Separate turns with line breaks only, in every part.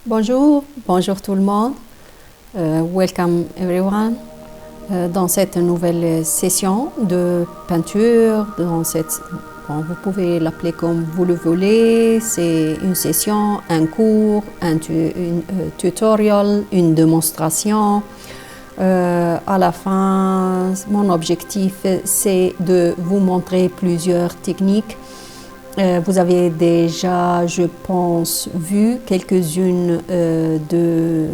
Bonjour tout le monde. Welcome everyone. Dans cette nouvelle session de peinture, vous pouvez l'appeler comme vous le voulez. C'est une session, un cours, un tutorial, une démonstration. À la fin, mon objectif, c'est de vous montrer plusieurs techniques. Vous avez déjà, je pense, vu quelques-unes de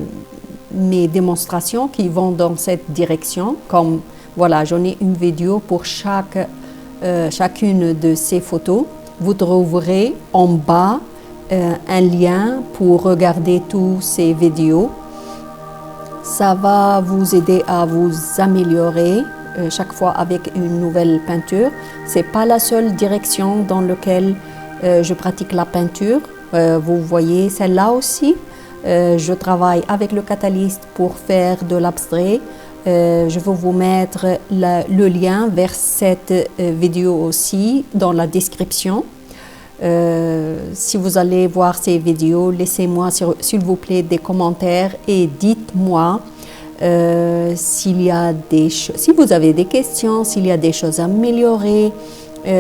mes démonstrations qui vont dans cette direction. Comme voilà, j'en ai une vidéo pour chacune de ces photos. Vous trouverez en bas un lien pour regarder toutes ces vidéos. Ça va vous aider à vous améliorer chaque fois avec une nouvelle peinture. C'est pas la seule direction dans laquelle je pratique la peinture. Vous voyez celle-là aussi. Je travaille avec le Catalyst pour faire de l'abstrait. Je vais vous mettre le lien vers cette vidéo aussi dans la description. Si vous allez voir ces vidéos, laissez-moi s'il vous plaît des commentaires et dites-moi si vous avez des questions, s'il y a des choses à améliorer,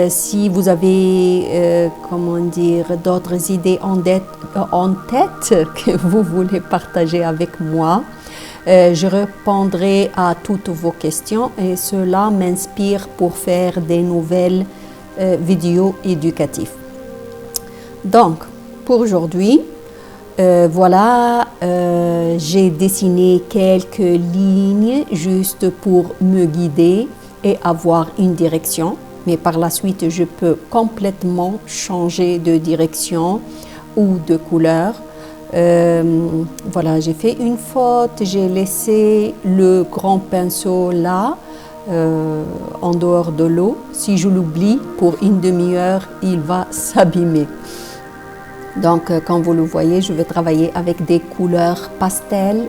si vous avez d'autres idées en tête que vous voulez partager avec moi. Je répondrai à toutes vos questions et cela m'inspire pour faire des nouvelles vidéos éducatives. Donc, pour aujourd'hui, j'ai dessiné quelques lignes juste pour me guider et avoir une direction. Mais par la suite, je peux complètement changer de direction ou de couleur. J'ai fait une faute, j'ai laissé le grand pinceau là, en dehors de l'eau. Si je l'oublie pour une demi-heure, il va s'abîmer. Donc, comme vous le voyez, je vais travailler avec des couleurs pastel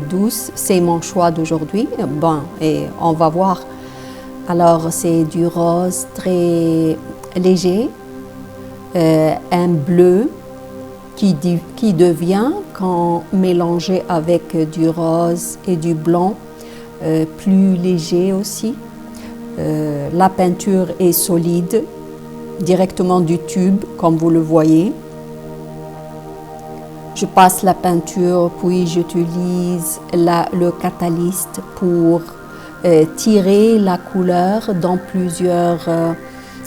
douces. C'est mon choix d'aujourd'hui. Et on va voir. Alors, c'est du rose très léger, un bleu qui devient, quand mélangé avec du rose et du blanc, plus léger aussi. La peinture est solide, directement du tube, comme vous le voyez. Je passe la peinture, puis j'utilise le Catalyst pour tirer la couleur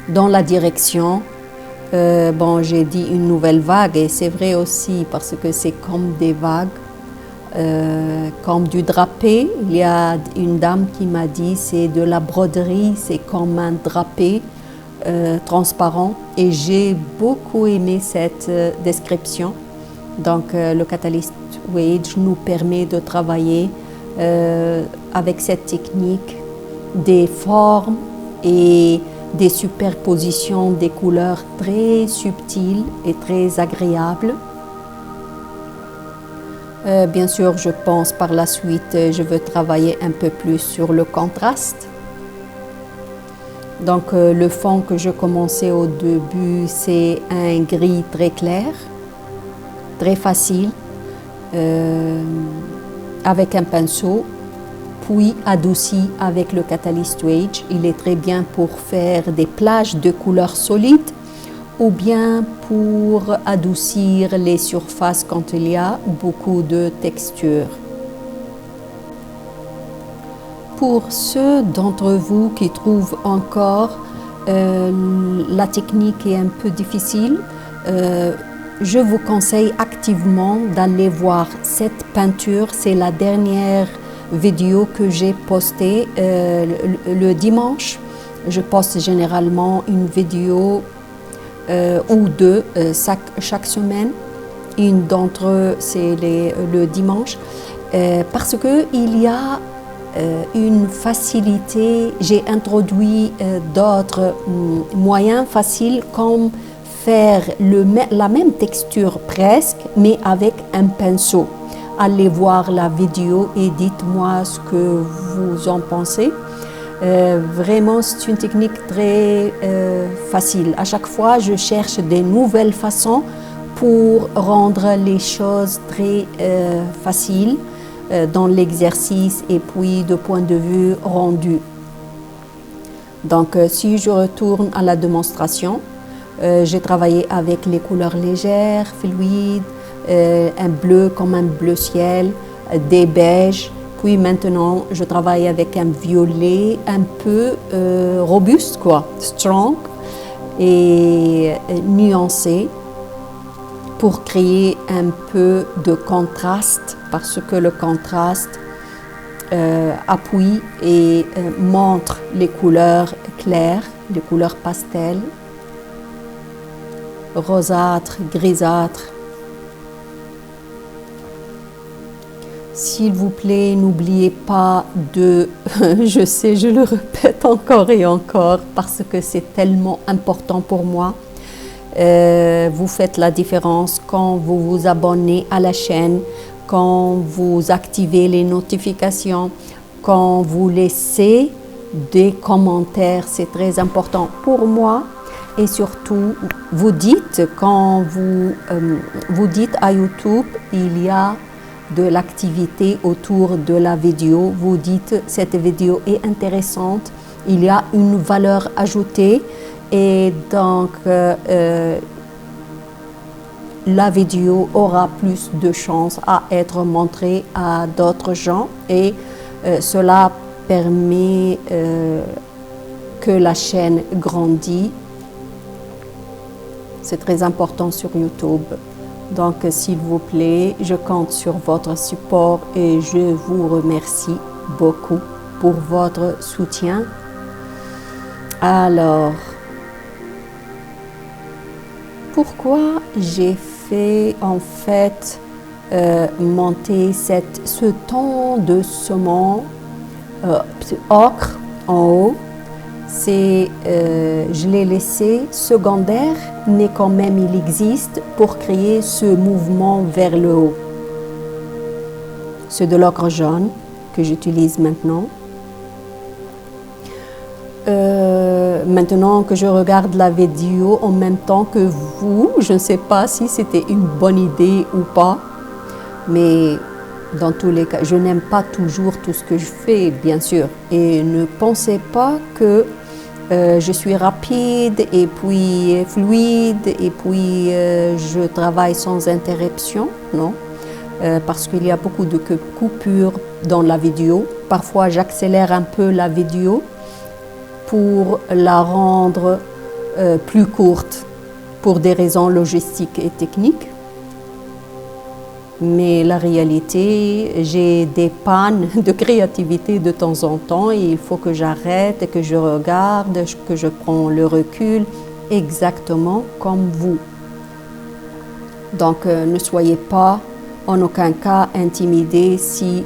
dans la direction. J'ai dit une nouvelle vague et c'est vrai aussi parce que c'est comme des vagues, comme du drapé. Il y a une dame qui m'a dit c'est de la broderie, c'est comme un drapé transparent et j'ai beaucoup aimé cette description. Donc, le Catalyst Wage nous permet de travailler avec cette technique des formes et des superpositions des couleurs très subtiles et très agréables. Bien sûr, je pense par la suite, je veux travailler un peu plus sur le contraste. Donc, le fond que je commençais au début, c'est un gris très clair. Très facile, avec un pinceau, puis adouci avec le Catalyst Wage. Il est très bien pour faire des plages de couleurs solides ou bien pour adoucir les surfaces quand il y a beaucoup de texture. Pour ceux d'entre vous qui trouvent encore la technique est un peu difficile, je vous conseille activement d'aller voir cette peinture. C'est la dernière vidéo que j'ai postée le dimanche. Je poste généralement une vidéo ou deux chaque semaine. Une d'entre eux, c'est le dimanche. Parce qu'il y a une facilité. J'ai introduit d'autres moyens faciles comme faire la même texture presque, mais avec un pinceau. Allez voir la vidéo et dites-moi ce que vous en pensez. Vraiment, c'est une technique très facile. À chaque fois, je cherche des nouvelles façons pour rendre les choses très faciles dans l'exercice et puis de point de vue rendu. Donc si je retourne à la démonstration, j'ai travaillé avec les couleurs légères, fluides, un bleu comme un bleu ciel, des beiges. Puis maintenant, je travaille avec un violet un peu robuste, quoi, strong et nuancé pour créer un peu de contraste parce que le contraste appuie et montre les couleurs claires, les couleurs pastel, rosâtre, grisâtre. S'il vous plaît, n'oubliez pas de, je sais, je le répète encore et encore parce que c'est tellement important pour moi. Vous faites la différence quand vous vous abonnez à la chaîne, quand vous activez les notifications, quand vous laissez des commentaires, c'est très important pour moi. Et surtout, vous dites, quand vous dites à YouTube, il y a de l'activité autour de la vidéo, vous dites cette vidéo est intéressante, il y a une valeur ajoutée et donc la vidéo aura plus de chances à être montrée à d'autres gens et cela permet que la chaîne grandit. C'est très important sur YouTube. Donc, s'il vous plaît, je compte sur votre support et je vous remercie beaucoup pour votre soutien. Alors, pourquoi j'ai fait en fait monter ce ton de saumon ocre en haut? Je l'ai laissé secondaire, mais quand même il existe pour créer ce mouvement vers le haut. C'est de l'ocre jaune que j'utilise maintenant. Maintenant que je regarde la vidéo en même temps que vous, je ne sais pas si c'était une bonne idée ou pas, mais dans tous les cas, je n'aime pas toujours tout ce que je fais, bien sûr. Et ne pensez pas que je suis rapide et puis fluide et puis je travaille sans interruption, non. Parce qu'il y a beaucoup de coupures dans la vidéo. Parfois, j'accélère un peu la vidéo pour la rendre plus courte pour des raisons logistiques et techniques. Mais la réalité, j'ai des pannes de créativité de temps en temps et il faut que j'arrête, que je regarde, que je prends le recul exactement comme vous. Donc, ne soyez pas en aucun cas intimidés si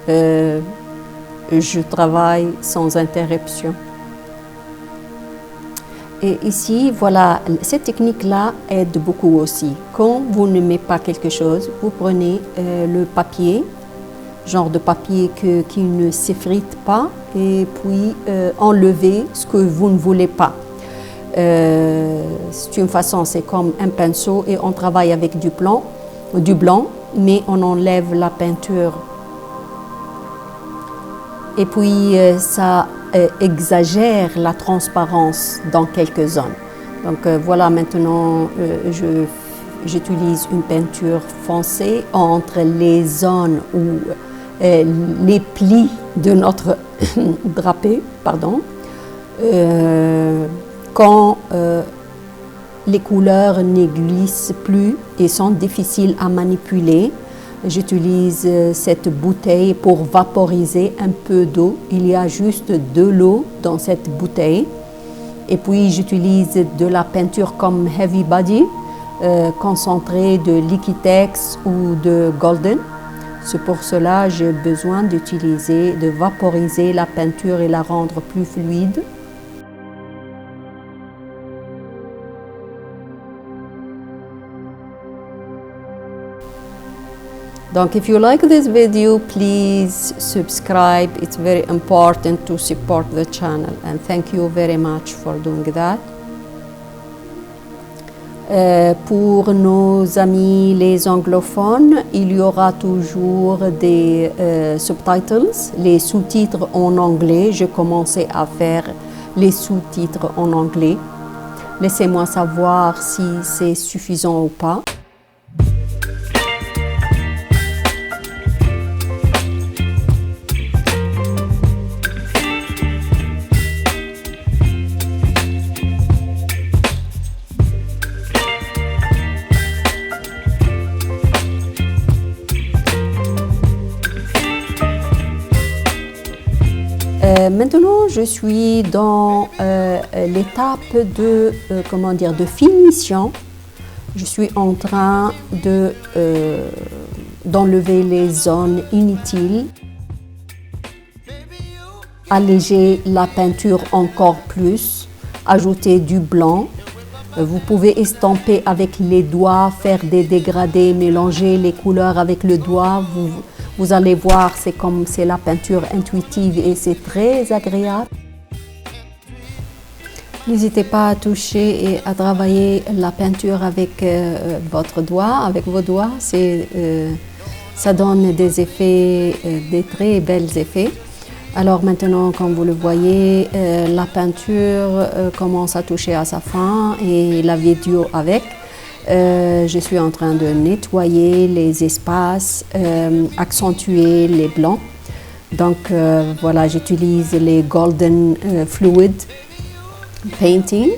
je travaille sans interruption. Et ici, voilà, cette technique-là aide beaucoup aussi. Quand vous n'aimez pas quelque chose, vous prenez le papier, genre de papier qui ne s'effrite pas, et puis enlevez ce que vous ne voulez pas. C'est une façon, c'est comme un pinceau et on travaille avec du blanc, mais on enlève la peinture. Et puis ça exagère la transparence dans quelques zones. Donc voilà, maintenant j'utilise une peinture foncée entre les zones où les plis de notre drapé, pardon, quand les couleurs ne glissent plus et sont difficiles à manipuler. J'utilise cette bouteille pour vaporiser un peu d'eau. Il y a juste de l'eau dans cette bouteille. Et puis j'utilise de la peinture comme Heavy Body, concentrée de Liquitex ou de Golden. C'est pour cela que j'ai besoin de vaporiser la peinture et la rendre plus fluide. Donc, if you like this video, please subscribe. It's very important to support the channel, and thank you very much for doing that. Pour nos amis les anglophones, il y aura toujours des subtitles, les sous-titres en anglais. Je commençais à faire les sous-titres en anglais. Laissez-moi savoir si c'est suffisant ou pas. Maintenant, je suis dans l'étape de, de finition. Je suis en train d'enlever les zones inutiles, alléger la peinture encore plus, ajouter du blanc. Vous pouvez estomper avec les doigts, faire des dégradés, mélanger les couleurs avec le doigt. Vous allez voir, c'est la peinture intuitive et c'est très agréable. N'hésitez pas à toucher et à travailler la peinture avec votre doigt, avec vos doigts. Ça donne des effets, des très bels effets. Alors maintenant, comme vous le voyez, la peinture commence à toucher à sa fin et la vidéo avec. Je suis en train de nettoyer les espaces, accentuer les blancs. Donc voilà, j'utilise les Golden Fluid Painting.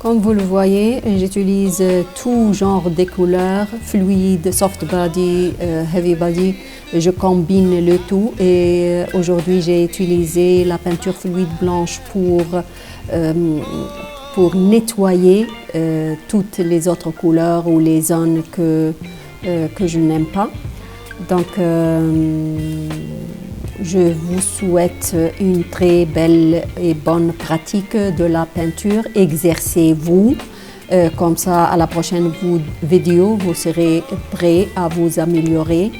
Comme vous le voyez, j'utilise tout genre de couleurs, fluide, soft body, heavy body. Je combine le tout et aujourd'hui j'ai utilisé la peinture fluide blanche pour nettoyer toutes les autres couleurs ou les zones que je n'aime pas. Donc je vous souhaite une très belle et bonne pratique de la peinture. Exercez-vous, comme ça à la prochaine vidéo, vous serez prêt à vous améliorer.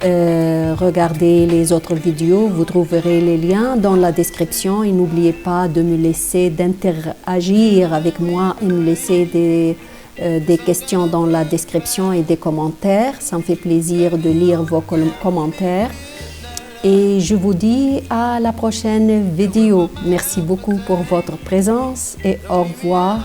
Regardez les autres vidéos, vous trouverez les liens dans la description et n'oubliez pas de me laisser d'interagir avec moi et me laisser des questions dans la description et des commentaires. Ça me fait plaisir de lire vos commentaires. Et je vous dis à la prochaine vidéo. Merci beaucoup pour votre présence et au revoir.